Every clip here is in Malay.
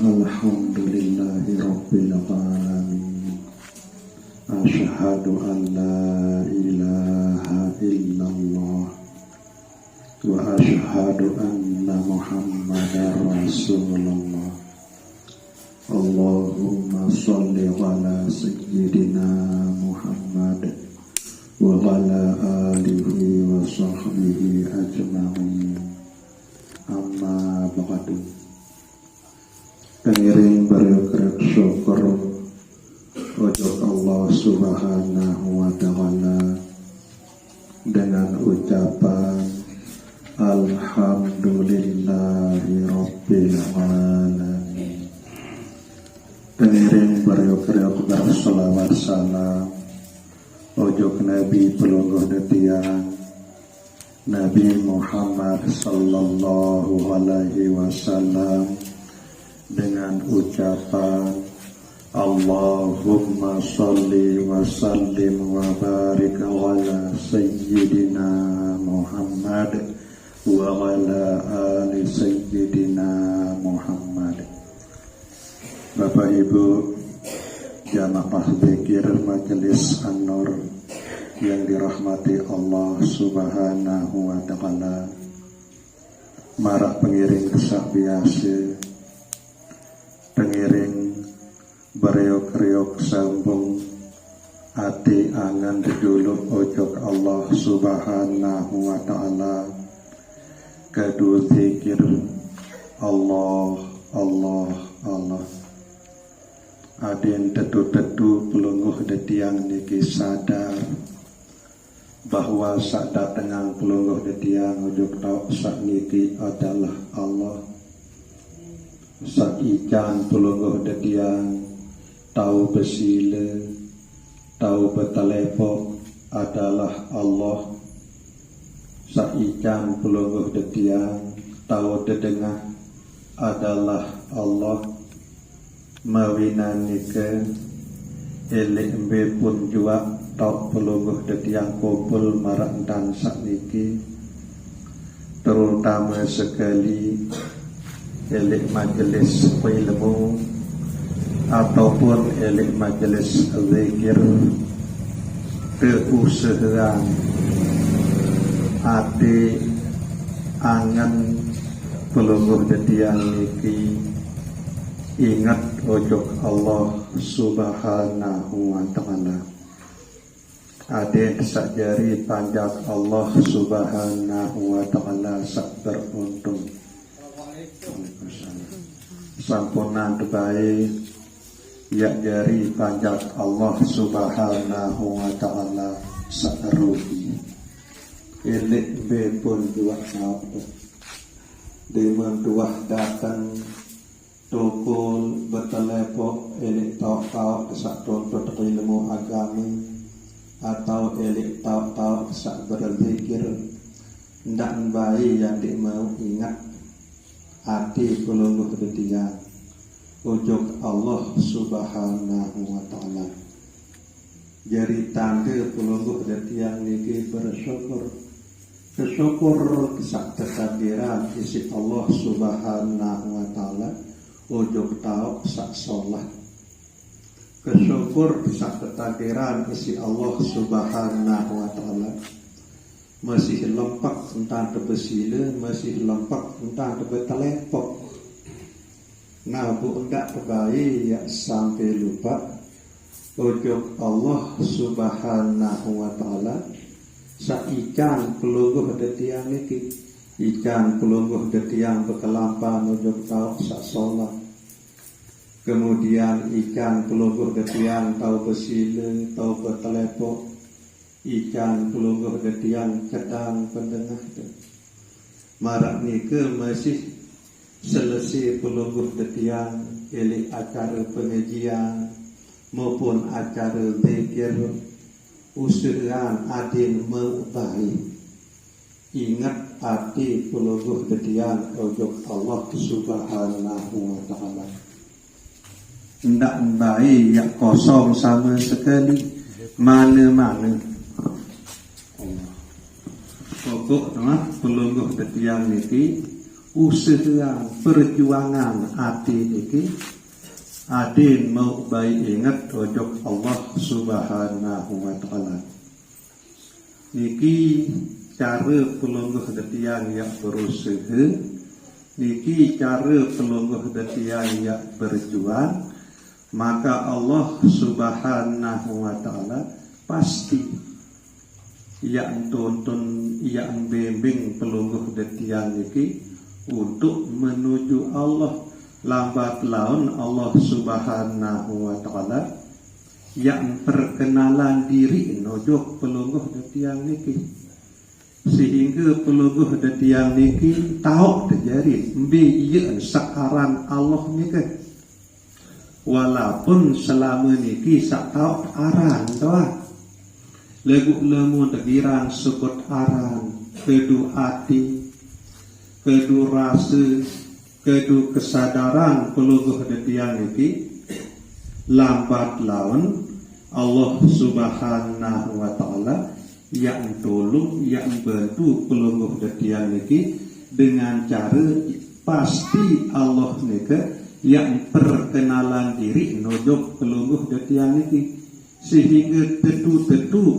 Alhamdulillahi Rabbil Alamin. Asyhadu an la ilaha illallah wa asyhadu anna Muhammadar Rasulullah. Allahumma sholli ala sayyidina Muhammad wa ala alihi wa sahbihi ajma'in. Amma ba'du. Pengiring bergerak syukur untuk Allah Subhanahu wa Ta'ala dengan ucapan Alhamdulillahi Rabbil Alamin. Pengiring bergerak bersalawat salam untuk Nabi pelungguh detiang Nabi Muhammad sallallahu alaihi wasallam dengan ucapan Allahumma sholli wa sallim wa barik ala sayyidina Muhammad wa ala ali sayyidina Muhammad. Bapak Ibu jamaah zikir Majelis An-Nur yang dirahmati Allah Subhanahu wa Ta'ala, marak pengiring kesah biasa, pengiring bereok-reok sambung ati angan dulu ojok Allah Subhanahu wa Ta'ala kadu zikir Allah Allah Allah. Adin tetu-tetu pelungguh detiang niki sadar bahwa sak datengang pelungguh detiang ojok tau sak niki adalah Allah. Sak ikan pelungguh detiang tahu besile, tahu betalepok adalah Allah. Sak ikan pelungguh detiang tahu dedengah adalah Allah. Mawinanike elek embe pun jua tok pelungguh detiang kumpul marak dan sakniki, terutama sekali elek majelis ilmu ataupun elek majelis zikir, keusahaan ati angan pelungguh detiang niki ingat ojok Allah Subhanahu wa Ta'ala. Ade sakjari panjat Allah Subhanahu wa Ta'ala sak beruntung. Sampunan baik ya jari panjat Allah Subhanahu wa Ta'ala sak rugi. Elik be pun dua apa. Demen dua datang tukul bertelepok elik tau-tau kesak tuntut ilmu agami atau elik tau-tau kesak berzikir, ndak bayi yang mau ingat hati pelungguh detiang ujug Allah Subhanahu wa Ta'ala. Jari tanda pelungguh detiang niki bersyukur kesak ketakdiran isi Allah Subhanahu wa Ta'ala ujug tau sak sholat. Kesyukur sak ketakdiran isi Allah Subhanahu wa Ta'ala masih lempak entah tebesile, masih lempak entah tebetelepok. Nah bu enggak terbaik ya sampai lupa ujug Allah Subhanahu wa Ta'ala sak ikan pelungguh detiang niki, ikan pelungguh detiang bekelampan ujug tau sak sholat. Kemudian ikan pelungguh detiang tau besile, tau betelepok, ikan pelungguh detiang kedang pendengah. Marak nike masih selesai pelungguh detiang elik acara pengajian maupun acara zikir, usulan adin mengetahui ingat hati pelungguh detiang ujug Allah Subhanahu wa Ta'ala. Ndak baik yang kosong sama sekali mana-mana. Pokok pelungguh detiang niki usaha perjuangan ati niki adin mau baik ingat ojok Allah Subhanahu wa taala. Niki cara pelungguh detiang yang berusaha, niki cara pelungguh detiang yang berjuang, maka Allah Subhanahu wa taala pasti yang tuntun yang bimbing pelungguh detiang niki untuk menuju Allah. Lambat laun Allah Subhanahu wa taala yang perkenalan diri nojok pelungguh detiang niki, sehingga pelungguh detiang niki tahu terjadi mbi iya sakaran Allah niki, walaupun selama niki sak tahu aran doa lagu lemu tegiran sebut aran kedu hati kedu rasa kedu kesadaran pelungguh detiang niki lambat laun Allah Subhanahu wa taala yang tolong yang bantu pelungguh detiang niki dengan cara pasti Allah niki yang perkenalan diri nojok pelungguh detiang niki, sehingga tentu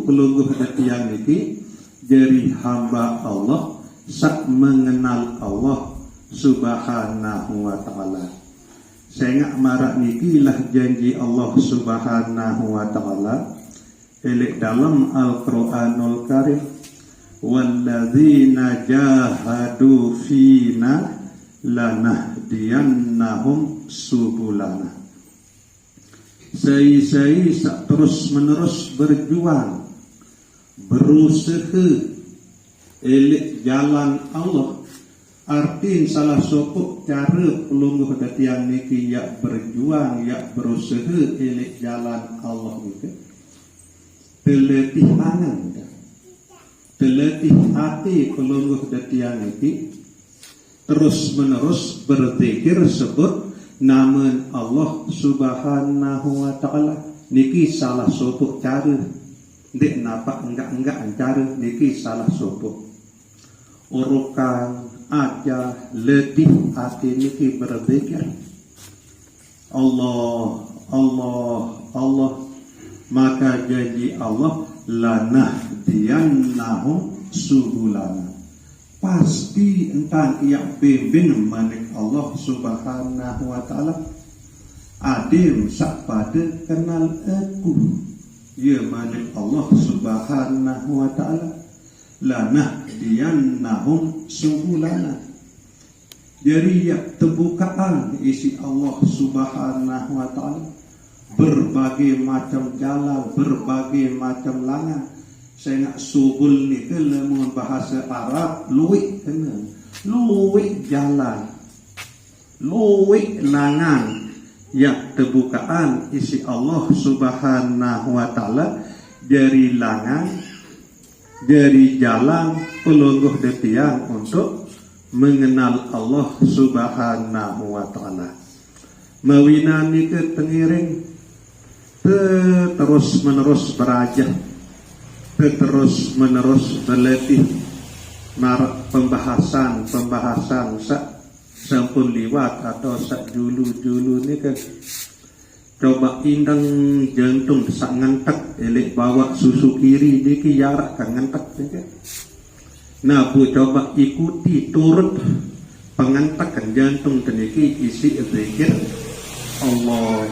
pelungguh detiang niki jadi hamba Allah sak mengenal Allah Subhanahu wa taala. Sehingga marak niki lah janji Allah Subhanahu wa taala elek dalam Al-Qur'anul Karim, walladzina jahadu fina lanahdiyannahum subulana. Saya terus menerus berjuang berusaha elek jalan Allah. Artin salah satu cara pelungguh detiang niki ya berjuang ya berusaha elek jalan Allah niki teletih angan, teletih hati pelungguh detiang niki terus menerus berzikir sebut nama Allah Subhanahu wa taala. Niki salah satu cara, dek napa enggak cara niki salah satu urukan aja letih hati niki berzikir Allah Allah Allah, maka janji Allah lanahdiyannahum subulana, pasti entah yang bimbing manik Allah Subhanahu wa taala adim sak pada kenal aku ya manik Allah Subhanahu wa taala lanahdiyannahum subulana. Jadi ya terbukaan isi Allah Subhanahu wa taala berbagai macam jalan, berbagai macam langan. Saya nak subul ni kalau bahasa Arab luwik kena, luwik jalan, luwik langan yang terbukaan isi Allah Subhanahu wa taala dari langan dari jalan pelungguh detiang untuk mengenal Allah Subhanahu wa taala. Mawinani ke tengiring terus menerus beraja, terus menerus berlatih marak pembahasan sampun liwat atau sak julu ni kan coba indang jantung sak ngentek elek bawa susu kiri niki yarak kan ngentek kan. Nah bu coba ikuti turut pengentakan jantung teniki isi zikir Allah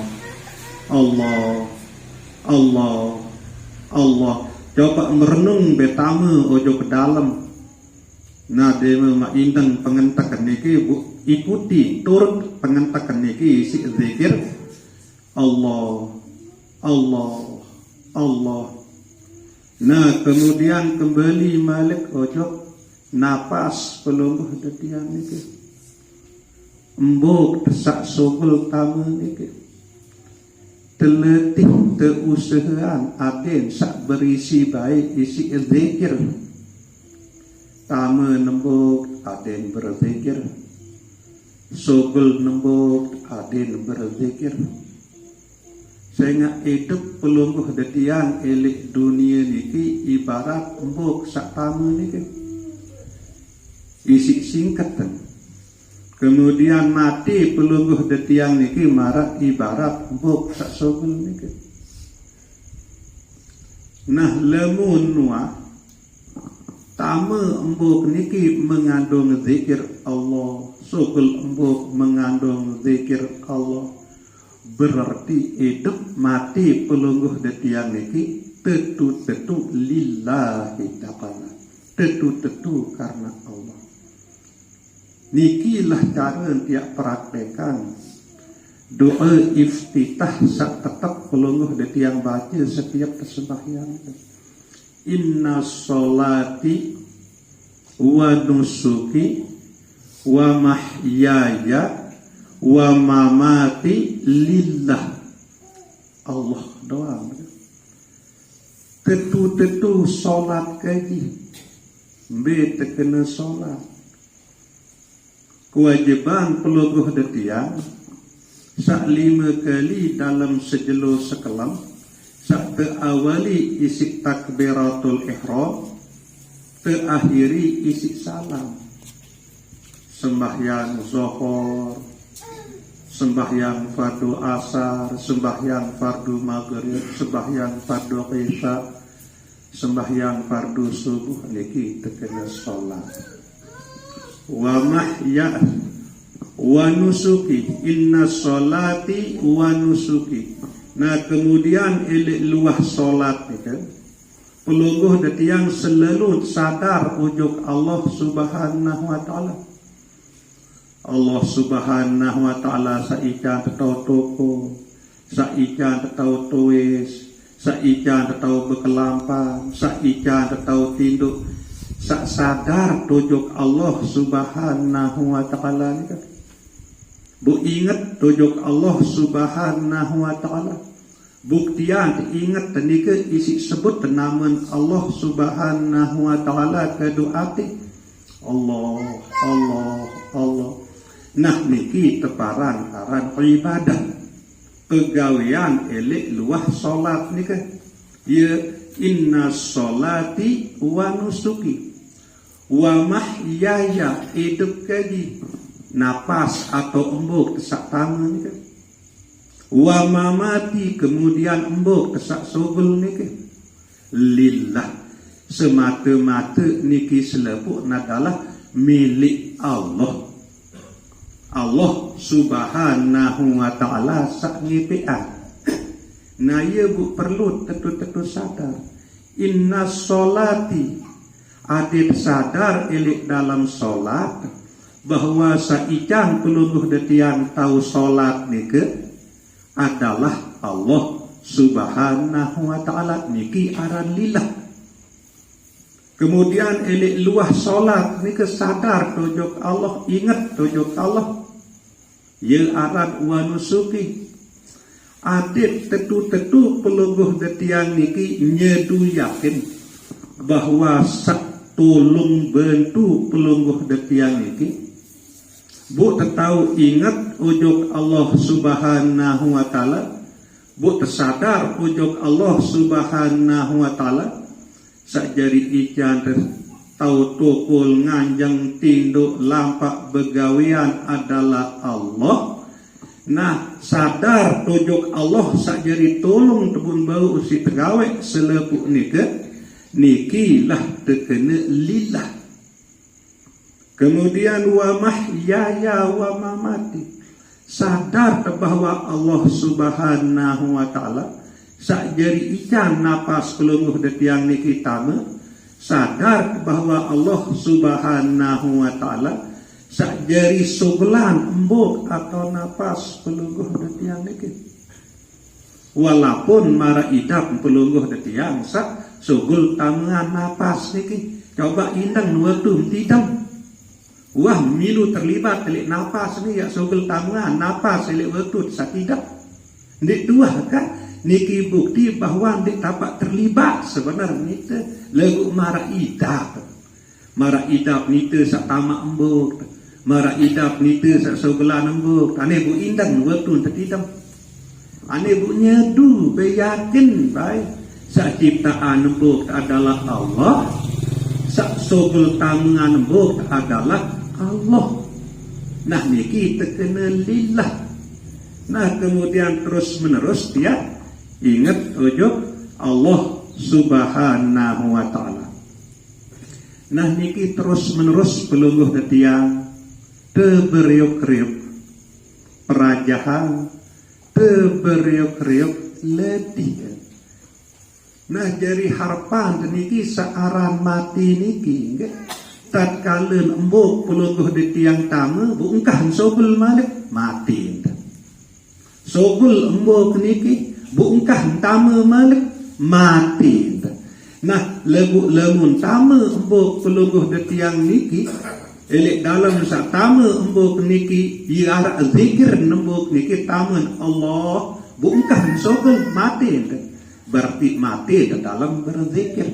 Allah Allah Allah. Coba merenung betama ojo ke dalam. Nah dema mak indang pengentakan niki bu ikuti turut pengentakan niki isi zikir Allah Allah Allah. Nah kemudian kembali malik ojo napas pelungguh detiang niki embuk desak sobel tamu niki teletih teusahaan aden sak berisi baik isi zikir tamu nembuk aden berzikir sobel nembuk aden berzikir. Sehingga hidup pelungguh detiang elik dunia niki ibarat embuk sak tamu niki isi singkatan Kemudian mati pelungguh detiang niki marak ibarat embuk sak sogel niki. Nah lemun nuah tama embuk niki mengandung zikir Allah, sogel embuk mengandung zikir Allah. Berarti hidup mati pelungguh detiang niki tetu-tetu lillahi ta'ala, tetu-tetu karena Allah. Nikilah cara tiap praktekan doa iftitah sak tetap pelungguh detiang baca setiap sembahyang. Inna sholati wa nusuki wa mahyaya wa mamati lillah. Allah doang. Tetu-tetu solat kaji be tekena solat. Kewajiban pelungguh detiang sak 5 kali dalam sejelo sekelam, sak terawali isi takbiratul ihram, terakhiri isi salam. Sembahyang zuhur, sembahyang fardu asar, sembahyang fardu maghrib, sembahyang fardu isya, sembahyang fardu subuh niki tekena salat. Wa mahya wa nusuki, inna sholati wa nusuki. Nah kemudian elek luah solat ni kan, pelungguh detiang selalu sadar ujuk Allah subhanahu wa ta'ala. Allah subhanahu wa ta'ala saikan tetau toko, saikan tetau tuis, saikan tetau berkelampang, saikan tetau tinduk. Sak sadar tujuk Allah subhanahu wa ta'ala ni kan. Bu ingat tujuk Allah subhanahu wa ta'ala. Buktian ingat tenika isi sebut naman Allah subhanahu wa ta'ala keduati. Allah, Allah, Allah. Nah niki teparan aran ibadah. Pegawian elek luah solat ni kan. Ya inna sholati wa nusuki wa mahyaya, hidup kaji napas atau embuk kesak tangan ni kan. Wa mamati, kemudian embuk kesak sogel ni kan. Lillah, semata-mata niki selepuk adalah milik Allah. Allah subhanahu wa ta'ala sak ngipian. Nah ia bu perlu tetu-tetu sadar. Inna sholati, adit sadar elik dalam solat bahwa saikan pelungguh detiang tahu solat nike adalah Allah subhanahu wa ta'ala niki aran lillah. Kemudian elik luah solat nike sadar tujuk Allah, ingat tujuk Allah. Ya aran wa nusuki, adit tetu-tetu pelungguh detiang niki nyedu yakin bahwa sak tolong bentu pelungguh detiang niki bu tetau ingat ujuk Allah subhanahu wa ta'ala, bu tersadar ujuk Allah subhanahu wa ta'ala. Sak jari ijan tau tukul nganjang tinduk lampak begawian adalah Allah. Nah sadar tujuk Allah sak jari tolong tebun bau usi tegawe selepuk niki lah tekena lillah. Kemudian wa mahyaya wa mamati, sadar bahwa Allah subhanahu wa ta'ala sak jari ikan napas pelungguh detiang niki tama, sadar bahwa Allah subhanahu wa ta'ala sak jari sogelan embuk atau napas pelungguh detiang niki. Walaupun mara idap pelungguh detiang sak sogul tamangan napas niki, coba indang waktu tidam. Wah milu terlibat telik napas ni ya sogel tamangan napas telik waktu sak tidak. Ndik dua kan niki bukti bahwa ndik dapat terlibat sebenarnya nita lagu mara idap. Mara idap nita sak tamak embuk, mara idap nita sak sogelan embuk. Ane bu indang waktu tertidam. Ane bu nyedu beyakin baik sak ciptaan embuk adalah Allah, sak sogel tamangan embuk adalah Allah. Nah niki terkena lillah. Nah kemudian terus menerus dia ingat ojo Allah Subhanahu wa ta'ala. Nah niki terus menerus pelungguh detiang teberiuk-riuk perajahan teberiuk-riuk letih. Nah jadi harapan niki searan mati niki tatkala embuk pelungguh detiang tama buungkah sobul malik mati. Sobul embuk niki buungkah tama malik mati. Nah lagu lamun tama embuk pelungguh detiang niki elek dalam sak tama embuk niki iara zikir nembuk niki taman Allah buungkah sobul mati. Berarti mati dalam berzikir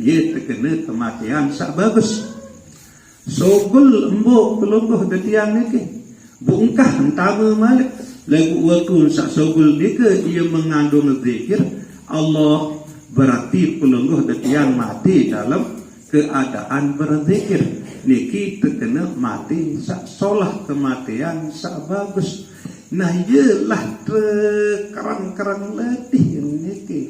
ia terkena kematian sak bagus. Sobul embuk pelungguh detiang niki buungkah tama malik lagu waktu sak sobul niki ia mengandung zikir Allah, berarti pelungguh detiang mati dalam keadaan berzikir niki terkena mati sak solah kematian sak bagus. Nah ialah kerang-kerang letih niki.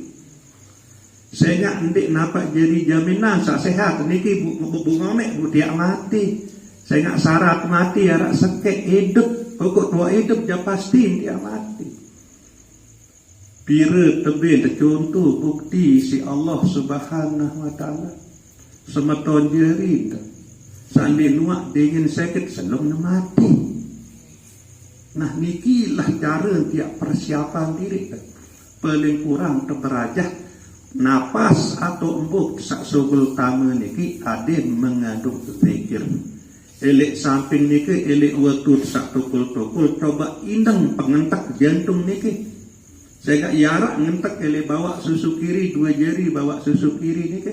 Saya ndik nampak jadi jaminan sak sehat niki bungonek dia mati. Saya nggak syarat mati arak sekek hidup pokok tua hidup dia pasti dia mati. Pira tebih contoh bukti si Allah Subhanahu wa ta'ala semeton jerit sandi nuak dingin sakit sebelum mati. Nah nikilah cara tiap persiapan diri paling kurang terberajah napas atau embuk sak sobul tama niki ada mengandung zikir. Elek samping niki elek waktu sak tukul-tukul coba indeng pengentak jantung niki. Saya gak yarak ngentak elek bawa susu kiri 2 jari bawa susu kiri niki.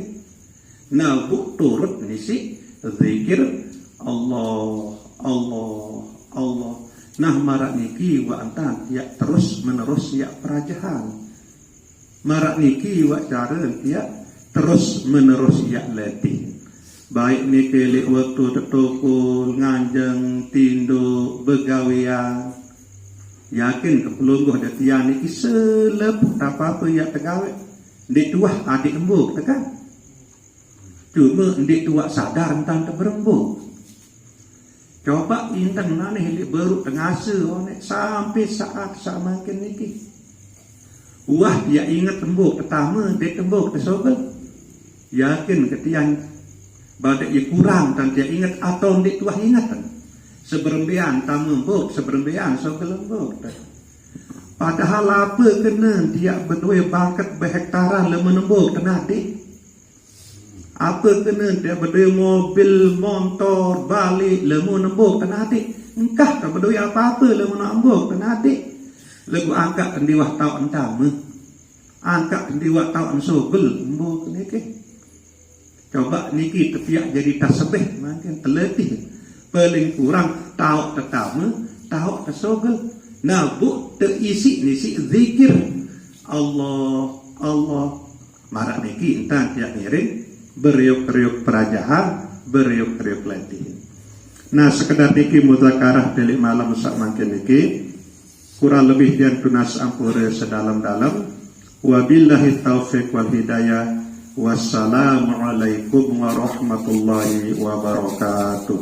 Nah buk turut nisi zikir Allah Allah Allah. Nah marak niki wa antan ya terus menerus ya perajahan. Marak niki wa cara dia terus menerus ya letih. Baik niki lek waktu tetukul nganjeng tindo begawian yakin kepelungguh detian niki selep apa-apa ya tegawe ndik tuah adik embuk tekan. Cuma ndik tuah sadar tentang berembuk. Coba intang naneh lek baru tengasa onek sampai saat samakin niki. Wah dia ingat tembuk pertama dia tembuk tersobel yakin ketian badak ia kurang dan dia ingat atau dia tuah ingatan seberembian tamu embuk seberembian sobel embuk. Padahal apa kena dia berdua bakat berhektaran le menembuk tenadi. Apa kena dia berdua mobil motor balik le menembuk tenadi. Engkah tak berdua apa-apa le menembuk tenadi. Lagu angkat kendiwah tau entama angkat kendiwah tau ensobel embuk niki. Coba niki tepiak jadi tasbih makin terletih paling kurang tau tetama tau tersobel. Nah bu terisi nisi zikir Allah Allah marak niki entah tiak ngiring beriuk-riuk perajahan beriuk-riuk letih. Nah sekedar niki muzakarah delik malam sak makin niki kurang lebih dan tunas ampura sedalam-dalam. Wabillahi taufiq wal hidayah. Wassalamualaikum warahmatullahi wabarakatuh.